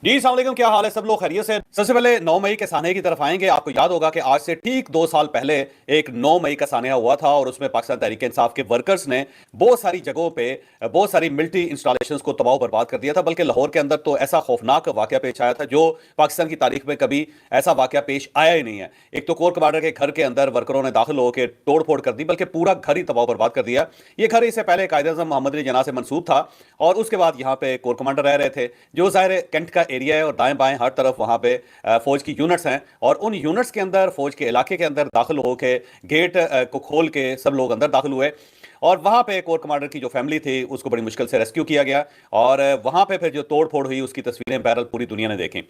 جی السلام علیکم، کیا حال ہے؟ سب لوگ خیریت سے؟ سب سے پہلے 9 مئی کے سانحے کی طرف آئیں گے۔ آپ کو یاد ہوگا کہ آج سے ٹھیک 2 سال پہلے ایک 9 مئی کا سانحہ ہوا تھا اور اس میں پاکستان تحریک انصاف کے ورکرز نے بہت ساری جگہوں پہ بہت ساری ملٹری انسٹالیشنز کو تباہ و برباد کر دیا تھا، بلکہ لاہور کے اندر تو ایسا خوفناک واقعہ پیش آیا تھا جو پاکستان کی تاریخ میں کبھی ایسا واقعہ پیش آیا ہی نہیں ہے۔ ایک تو کور کمانڈر کے گھر کے اندر ورکروں نے داخل ہو کے توڑ پھوڑ کر دی، بلکہ پورا گھر ہی تباہ و برباد کر دیا۔ یہ گھر اس سے پہلے قائد اعظم محمد علی جناح سے منسوب تھا اور اس کے بعد یہاں پہ کور کمانڈر رہ رہے تھے، جو ظاہر کینٹ کا ایریا ہے اور دائیں بائیں ہر طرف وہاں پہ فوج کی یونٹس ہیں، اور ان یونٹس کے اندر فوج کے علاقے کے اندر داخل ہو کے گیٹ کو کھول کے سب لوگ اندر داخل ہوئے، اور وہاں پہ کور کمانڈر کی جو فیملی تھی اس کو بڑی مشکل سے ریسکیو کیا گیا، اور وہاں پہ پھر جو توڑ پھوڑ ہوئی اس کی تصویریں بہرحال پوری دنیا نے دیکھیں۔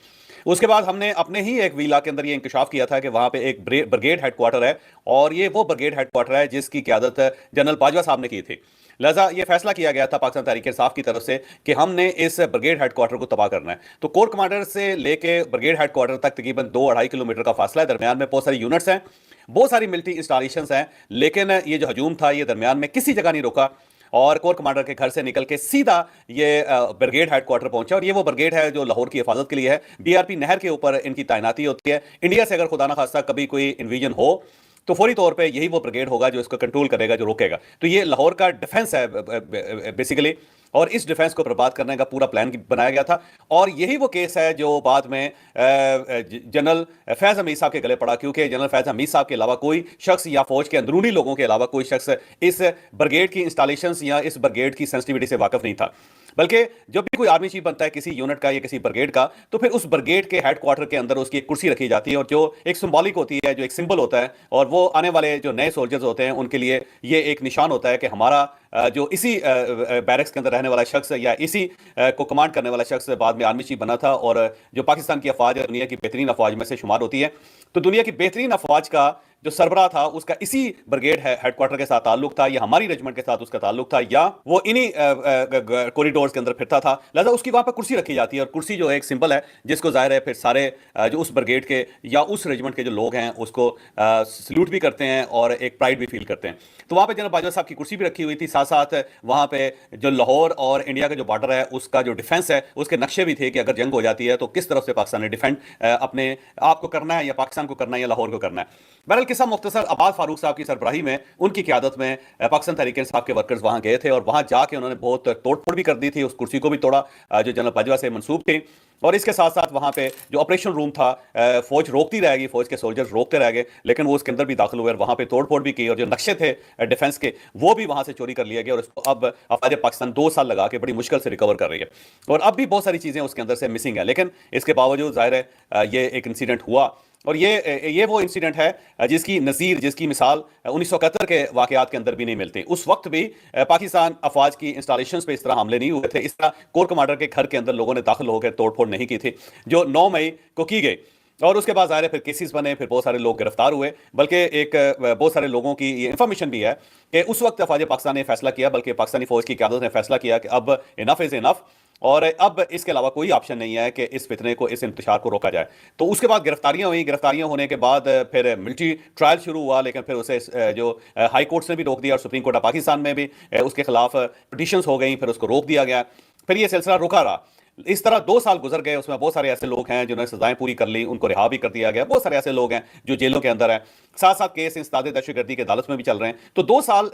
اس کے بعد ہم نے اپنے ہی ایک ویلا کے اندر یہ انکشاف کیا تھا کہ وہاں پہ ایک برگیڈ ہیڈ کوارٹر ہے، اور یہ وہ برگیڈ ہیڈ کوارٹر ہے جس کی قیادت جنرل باجوہ صاحب نے کی تھی۔ لہٰذا یہ فیصلہ کیا گیا تھا پاکستان تحریک انصاف کی طرف سے کہ ہم نے اس برگیڈ ہیڈ کوارٹر کو تباہ کرنا ہے۔ تو کور کمانڈر سے لے کے برگیڈ ہیڈ کوارٹر تک تقریباً 2-2.5 کلومیٹر کا فاصلہ ہے، درمیان میں بہت ساری یونٹس ہیں، بہت ساری ملٹری انسٹالیشنز ہیں، لیکن یہ جو ہجوم تھا یہ درمیان میں کسی جگہ نہیں رکا، اور کور کمانڈر کے گھر سے نکل کے سیدھا یہ برگیڈ ہیڈ کوارٹر پہنچا، اور یہ وہ برگیڈ ہے جو لاہور کی حفاظت کے لیے ہے۔ بی آر پی نہر کے اوپر ان کی تعیناتی ہوتی ہے۔ انڈیا سے اگر خدا نخواستہ کبھی کوئی انویژن ہو تو فوری طور پہ یہی وہ بریگیڈ ہوگا جو اس کو کنٹرول کرے گا، جو روکے گا۔ تو یہ لاہور کا ڈیفنس ہے بیسیکلی، اور اس ڈیفنس کو برباد کرنے کا پورا پلان بنایا گیا تھا، اور یہی وہ کیس ہے جو بعد میں جنرل فیض حمید صاحب کے گلے پڑا، کیونکہ جنرل فیض حمید صاحب کے علاوہ کوئی شخص یا فوج کے اندرونی لوگوں کے علاوہ کوئی شخص اس برگیڈ کی انسٹالیشنز یا اس برگیڈ کی سینسٹیوٹی سے واقف نہیں تھا۔ بلکہ جب بھی کوئی آرمی چیف بنتا ہے کسی یونٹ کا یا کسی برگیڈ کا، تو پھر اس برگیڈ کے ہیڈ کوارٹر کے اندر اس کی ایک کرسی رکھی جاتی ہے، اور جو ایک سمبولک ہوتی ہے، جو ایک سمبل ہوتا ہے، اور وہ آنے والے جو نئے سولجرز ہوتے ہیں ان کے لیے یہ ایک نشان ہوتا ہے کہ ہمارا جو اسی بیرکس کے اندر رہنے والا شخص یا اسی کو کمانڈ کرنے والا شخص بعد میں آرمی چیف بنا تھا، اور جو پاکستان کی افواج دنیا کی بہترین افواج میں سے شمار ہوتی ہے۔ تو دنیا کی بہترین افواج کا جو سربراہ تھا اس کا اسی برگیڈ ہیڈ کوارٹر کے ساتھ تعلق تھا، یا ہماری ریجمنٹ کے ساتھ اس کا تعلق تھا، یا وہ انہی کوریڈورز کے اندر پھرتا تھا۔ لہذا اس کی وہاں پہ کرسی رکھی جاتی ہے، اور کرسی جو ایک سمبل ہے جس کو ظاہر ہے پھر سارے جو اس برگیڈ کے یا اس ریجمنٹ کے جو لوگ ہیں اس کو سلوٹ بھی کرتے ہیں اور ایک پرائڈ بھی فیل کرتے ہیں۔ تو وہاں پہ جنرل باجوہ صاحب کی کرسی بھی رکھی ہوئی تھی، ساتھ ساتھ وہاں پہ جو لاہور اور انڈیا کا جو بارڈر ہے اس کا جو ڈیفنس ہے اس کے نقشے بھی تھے کہ اگر جنگ ہو جاتی ہے تو کس طرف سے پاکستان نے ڈیفینڈ اپنے آپ کو کرنا ہے، یا پاکستان کو کرنا ہے، یا لاہور کو کرنا ہے۔ بہرحال قصہ مختصر، عباس فاروق صاحب کی سربراہی میں ان کی قیادت میں پاکستان تحریک انصاف کے ورکرز وہاں گئے تھے، اور وہاں جا کے انہوں نے بہت توڑ پھوڑ بھی کر دی تھی، اس کرسی کو بھی توڑا جو جنرل باجوہ سے منسوب تھی، اور اس کے ساتھ ساتھ وہاں پہ جو آپریشن روم تھا فوج روکتی رہ گئی، فوج کے سولجرز روکتے رہ گئے، لیکن وہ اس کے اندر بھی داخل ہوئے اور وہاں پہ توڑ پھوڑ بھی کی، اور جو نقشے تھے ڈیفنس کے وہ بھی وہاں سے چوری کر لیے گئے، اور اس کو اب افواج پاکستان 2 سال لگا کے بڑی مشکل سے ریکور کر رہی ہے، اور اب بھی بہت ساری چیزیں اس کے اندر سے مسنگ ہیں، لیکن اس کے باوجود ظاہر ہے یہ ایک انسیڈنٹ ہوا، اور یہ وہ انسیڈنٹ ہے جس کی نظیر، جس کی مثال 1971 کے واقعات کے اندر بھی نہیں ملتی۔ اس وقت بھی پاکستان افواج کی انسٹالیشنز پہ اس طرح حملے نہیں ہوئے تھے، اس طرح کور کمانڈر کے گھر کے اندر لوگوں نے داخل ہو کے توڑ پھوڑ نہیں کی تھی جو 9 مئی کو کی گئی۔ اور اس کے بعد ظاہر ہے پھر کیسز بنے، پھر بہت سارے لوگ گرفتار ہوئے، بلکہ ایک بہت سارے لوگوں کی یہ انفارمیشن بھی ہے کہ اس وقت افواج پاکستان نے فیصلہ کیا، بلکہ پاکستانی فوج کی قیادت نے فیصلہ کیا کہ اب انف از انف، اور اب اس کے علاوہ کوئی آپشن نہیں ہے کہ اس فتنے کو، اس انتشار کو روکا جائے۔ تو اس کے بعد گرفتاریاں ہوئیں، گرفتاریاں ہونے کے بعد پھر ملٹری ٹرائل شروع ہوا، لیکن پھر اسے جو ہائی کورٹس نے بھی روک دیا، اور سپریم کورٹ آف پاکستان میں بھی اس کے خلاف پٹیشنز ہو گئیں، پھر اس کو روک دیا گیا، پھر یہ سلسلہ رکا رہا۔ اس طرح 2 سال گزر گئے، اس میں بہت سارے ایسے لوگ ہیں جنہوں نے سزائیں پوری کر لی، ان کو رہا بھی کر دیا گیا، بہت سارے ایسے لوگ ہیں جو جیلوں کے اندر ہیں، ساتھ ساتھ کیس انسداد دہشت گردی کے عدالت میں بھی چل رہے ہیں۔ تو 2 سال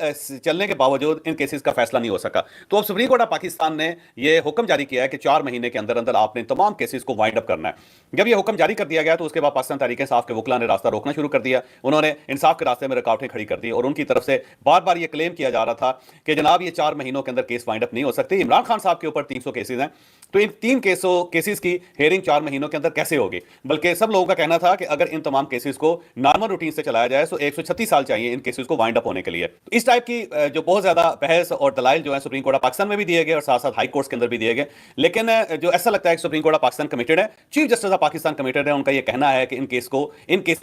چلنے کے باوجود ان کیسز کا فیصلہ نہیں ہو سکا، تو اب سپریم کورٹ آف پاکستان نے یہ حکم جاری کیا ہے کہ 4 مہینے کے اندر اندر آپ نے تمام کیسز کو وائنڈ اپ کرنا ہے۔ جب یہ حکم جاری کر دیا گیا تو اس کے بعد پاکستان تحریک انصاف کے وکلاء نے راستہ روکنا شروع کر دیا، انہوں نے انصاف کے راستے میں رکاوٹیں کھڑی کر دی، اور ان کی طرف سے بار بار یہ کلیم کیا جا رہا تھا کہ جناب یہ 4 مہینوں کے اندر کیس وائنڈ اپ نہیں ہو سکتے۔ عمران خان صاحب کے اوپر 300 کیسز ہیں، تو ان 3 کیسز کی ہیئرنگ 4 مہینوں کے اندر کیسے ہوگی؟ بلکہ سب لوگوں کا کہنا تھا کہ اگر ان تمام کیسز کو نارمل روٹین سے چلایا جائے تو 136 سال چاہیے ان کیسز کو وائنڈ اپ ہونے کے لیے۔ اس ٹائپ کی جو بہت زیادہ بحث اور دلائل جو ہیں سپریم کورٹ آف پاکستان میں بھی دیے گئے، اور ساتھ ساتھ ہائی کورٹس کے اندر بھی دیے گئے، لیکن جو ایسا لگتا ہے کہ supreme court of Pakistan committed ہے، chief justice of Pakistan committed ہے، ان کا یہ کہنا ہے کہ ان کیسز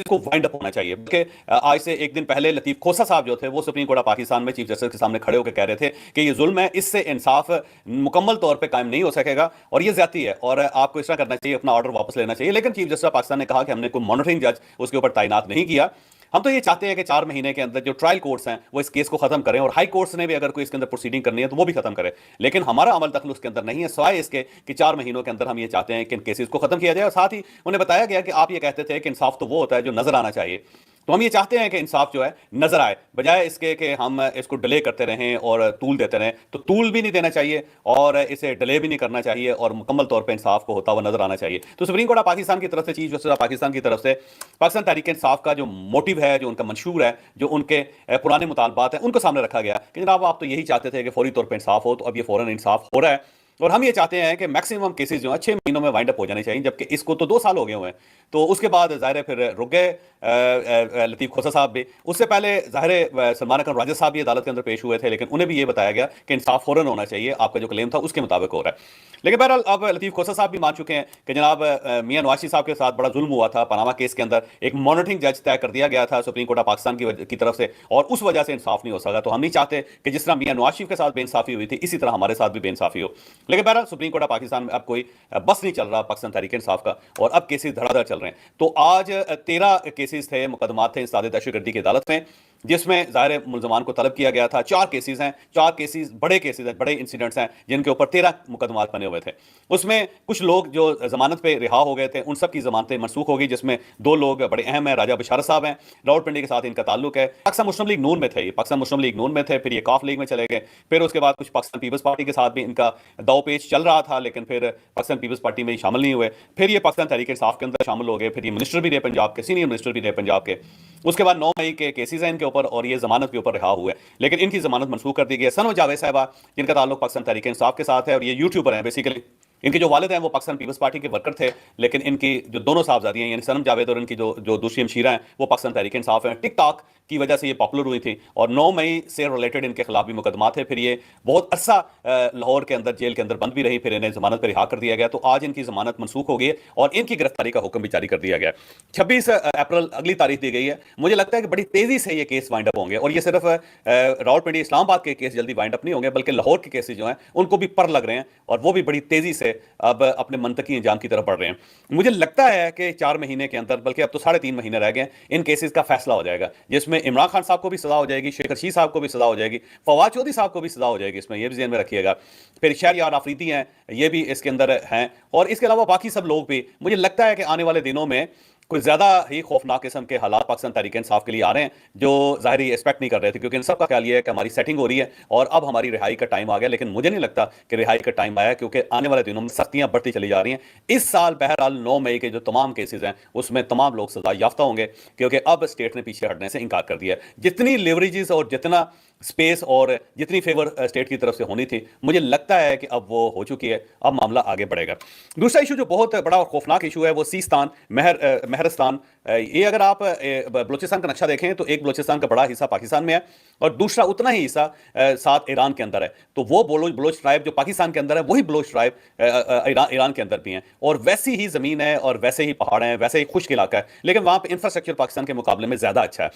کو وائنڈ اپ ہونا چاہیے۔ بلکہ آج سے 1 دن پہلے لطیف کھوسہ صاحب جو تھے وہ سپریم کورٹ آف پاکستان میں چیف جسٹس کے سامنے کھڑے ہو کے کہہ رہے تھے کہ یہ ظلم ہے، اس سے انصاف مکمل طور پہ قائم نہیں ہو سکے گا، اور یہ زیادتی ہے، اور آپ کو اس طرح کرنا چاہیے، اپنا آرڈر واپس لینا چاہیے۔ لیکن چیف جسٹس آف پاکستان نے کہا کہ ہم نے کوئی مانیٹرنگ جج اس کے اوپر تعینات نہیں کیا، ہم تو یہ چاہتے ہیں کہ 4 مہینے کے اندر جو ٹرائل کورٹس ہیں وہ اس کیس کو ختم کریں، اور ہائی کورٹس نے بھی اگر کوئی اس کے اندر پروسیڈنگ کرنی ہے تو وہ بھی ختم کرے، لیکن ہمارا عمل دخل اس کے اندر نہیں ہے، سوائے اس کے کہ 4 مہینوں کے اندر ہم یہ چاہتے ہیں کہ ان کیسز کو ختم کیا جائے۔ اور ساتھ ہی انہیں بتایا گیا کہ آپ یہ کہتے تھے کہ انصاف تو وہ ہوتا ہے جو نظر آنا چاہیے، تو ہم یہ چاہتے ہیں کہ انصاف جو ہے نظر آئے، بجائے اس کے کہ ہم اس کو ڈیلے کرتے رہیں اور طول دیتے رہیں، تو طول بھی نہیں دینا چاہیے اور اسے ڈیلے بھی نہیں کرنا چاہیے، اور مکمل طور پہ انصاف کو ہوتا ہوا نظر آنا چاہیے۔ تو سپریم کورٹ آف پاکستان کی طرف سے، چیف جسٹس آف پاکستان کی طرف سے پاکستان تحریک انصاف کا جو موٹیو ہے، جو ان کا منشور ہے، جو ان کے پرانے مطالبات ہیں، ان کو سامنے رکھا گیا کہ جناب آپ تو یہی چاہتے تھے کہ فوری طور پہ انصاف ہو، تو اب یہ فوراً انصاف ہو رہا ہے، اور ہم یہ چاہتے ہیں کہ میکسیمم کیسز جو ہیں 6 مہینوں میں وائنڈ اپ ہو جانے چاہیے، جبکہ اس کو تو 2 سال ہو گئے ہوئے ہیں۔ تو اس کے بعد ظاہر ہے پھر رک گئے لطیف کھوسہ صاحب بھی، اس سے پہلے ظاہر ہے سلمان اکرم راجہ صاحب بھی عدالت کے اندر پیش ہوئے تھے، لیکن انہیں بھی یہ بتایا گیا کہ انصاف فوراً ہونا چاہیے، آپ کا جو کلیم تھا اس کے مطابق ہو رہا ہے۔ لیکن بہرحال اب لطیف کھوسہ صاحب بھی مان چکے ہیں کہ جناب میاں نواز شریف صاحب کے ساتھ بڑا ظلم ہوا تھا پاناما کیس کے اندر، ایک مانیٹرنگ جج طے کر دیا گیا تھا سپریم کورٹ آف پاکستان کی طرف سے، اور اس وجہ سے انصاف نہیں ہو سکا۔ تو ہم نہیں چاہتے کہ جس طرح میاں نواز شریف کے ساتھ بے انصافی ہوئی تھی اسی طرح ہمارے ساتھ بھی بے انصافی ہو۔ لیکن بہرحال سپریم کورٹ آف پاکستان میں اب کوئی بس نہیں چل رہا پاکستان تحریک انصاف کا، اور اب کیسز دھڑا دھڑ چل رہے ہیں۔ تو آج 13 کیسز تھے، مقدمات تھے انسداد دہشت گردی کی عدالت میں، جس میں ظاہر ملزمان کو طلب کیا گیا تھا۔ 4 کیسز ہیں، 4 کیسز بڑے کیسز ہیں، بڑے انسیڈنٹس ہیں، جن کے اوپر 13 مقدمات بنے ہوئے تھے۔ اس میں کچھ لوگ جو ضمانت پہ رہا ہو گئے تھے، ان سب کی ضمانتیں منسوخ ہو گئی، جس میں 2 لوگ بڑے اہم ہیں۔ راجہ بشارت صاحب ہیں، راولپنڈی کے ساتھ ان کا تعلق ہے، پاکستان مسلم لیگ نون میں تھے، یہ پاکستان مسلم لیگ نون میں تھے، پھر یہ کاف لیگ میں چلے گئے، پھر اس کے بعد کچھ پاکستان پیپلز پارٹی کے ساتھ بھی ان کا دو پیچ چل رہا تھا، لیکن پھر پاکستان پیپلز پارٹی میں شامل نہیں ہوئے، پھر یہ پاکستان تحریک انصاف کے اندر شامل ہو گئے، پھر یہ منسٹر بھی رہے پنجاب کے، سینئر منسٹر بھی رہے پنجاب کے۔ اس کے بعد 9 مئی کے کیسز ہیں ان کے اوپر، اور یہ ضمانت کے اوپر رہا ہوئے، لیکن ان کی ضمانت منسوخ کر دی گئی ہے۔ ثنا جاوید صاحبہ، جن کا تعلق پاکستان تحریک انصاف کے ساتھ ہے، اور یہ یوٹیوبر ہیں بیسیکلی، ان کے جو والد ہیں وہ پاکستان پیپلز پارٹی کے ورکر تھے، لیکن ان کی جو دونوں صاحبزادیاں ہیں، یعنی صنم جاوید اور ان کی جو دوسری ہمشیرہ ہیں، وہ پاکستان تحریک انصاف ہیں۔ ٹک ٹاک کی وجہ سے یہ پاپولر ہوئی تھی، اور 9 مئی سے ریلیٹڈ ان کے خلاف بھی مقدمات تھے، پھر یہ بہت عرصہ لاہور کے اندر جیل کے اندر بند بھی رہی، پھر انہیں ضمانت پہ رہا کر دیا گیا۔ تو آج ان کی ضمانت منسوخ ہو گئی ہے اور ان کی گرفتاری کا حکم بھی جاری کر دیا گیا ہے۔ 26 اپریل اگلی تاریخ دی گئی ہے۔ مجھے لگتا ہے کہ بڑی تیزی سے یہ کیس وائنڈ اپ ہوں گے، اور یہ صرف راولپنڈی اسلام آباد کے کیس جلدی وائنڈ اپ نہیں ہوں گے، بلکہ لاہور کے کیسز جو ہیں ان کو بھی پر لگ رہے ہیں، اور وہ بھی بڑی تیزی سے اب اپنے منطقی انجام کی طرف بڑھ رہے ہیں۔ مجھے لگتا ہے کہ 4 مہینے کے اندر، بلکہ اب تو 3.5 مہینے رہ گئے ہیں، ان کیسز کا فیصلہ ہو جائے گا، جس میں عمران خان صاحب کو بھی سزا ہو جائے گی، شیخ رشید صاحب کو بھی سزا ہو جائے گی، فواد چودھری صاحب کو بھی سزا ہو جائے گی، اس میں یہ بھی ذہن میں رکھیے گا۔ پھر شہریار آفریدی ہیں، یہ بھی اس کے اندر ہیں، اور اس کے علاوہ باقی سب لوگ بھی۔ مجھے لگتا ہے کہ آنے والے دنوں میں کوئی زیادہ ہی خوفناک قسم کے حالات پاکستان تحریک انصاف کے لیے آ رہے ہیں، جو ظاہری ایکسپیکٹ نہیں کر رہے تھے، کیونکہ ان سب کا خیال یہ ہے کہ ہماری سیٹنگ ہو رہی ہے اور اب ہماری رہائی کا ٹائم آ گیا، لیکن مجھے نہیں لگتا کہ رہائی کا ٹائم آیا، کیونکہ آنے والے دنوں میں سختیاں بڑھتی چلی جا رہی ہیں۔ اس سال بہرحال 9 مئی کے جو تمام کیسز ہیں اس میں تمام لوگ سزا یافتہ ہوں گے، کیونکہ اب اسٹیٹ نے پیچھے ہٹنے سے انکار کر دیا ہے۔ جتنی لیوریجز اور جتنا سپیس اور جتنی فیور اسٹیٹ کی طرف سے ہونی تھی، مجھے لگتا ہے کہ اب وہ ہو چکی ہے، اب معاملہ آگے بڑھے گا۔ دوسرا ایشو جو بہت بڑا اور خوفناک ایشو ہے وہ سیستان، مہرستان۔ یہ اگر آپ بلوچستان کا نقشہ دیکھیں تو ایک بلوچستان کا بڑا حصہ پاکستان میں ہے، اور دوسرا اتنا ہی حصہ ساتھ ایران کے اندر ہے۔ تو وہ بلوچ ٹرائب جو پاکستان کے اندر ہے، وہی بلوچ ٹرائب ایران کے اندر بھی ہیں، اور ویسی ہی زمین ہے اور ویسے ہی پہاڑ ہیں، ویسے ہی خشک علاقہ ہے، لیکن وہاں پہ انفراسٹرکچر پاکستان کے مقابلے میں زیادہ اچھا ہے۔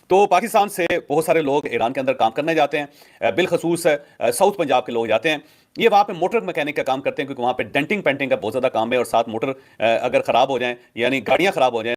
تو پاکستان سے بہت سارے لوگ ایران کے اندر کام کرنے جاتے ہیں، بالخصوص ساؤتھ پنجاب کے لوگ جاتے ہیں، یہ وہاں پہ موٹر میکینک کا کام کرتے ہیں، کیونکہ وہاں پہ ڈینٹنگ پینٹنگ کا بہت زیادہ کام ہے، اور ساتھ موٹر اگر خراب ہو جائیں، یعنی گاڑیاں خراب ہو جائیں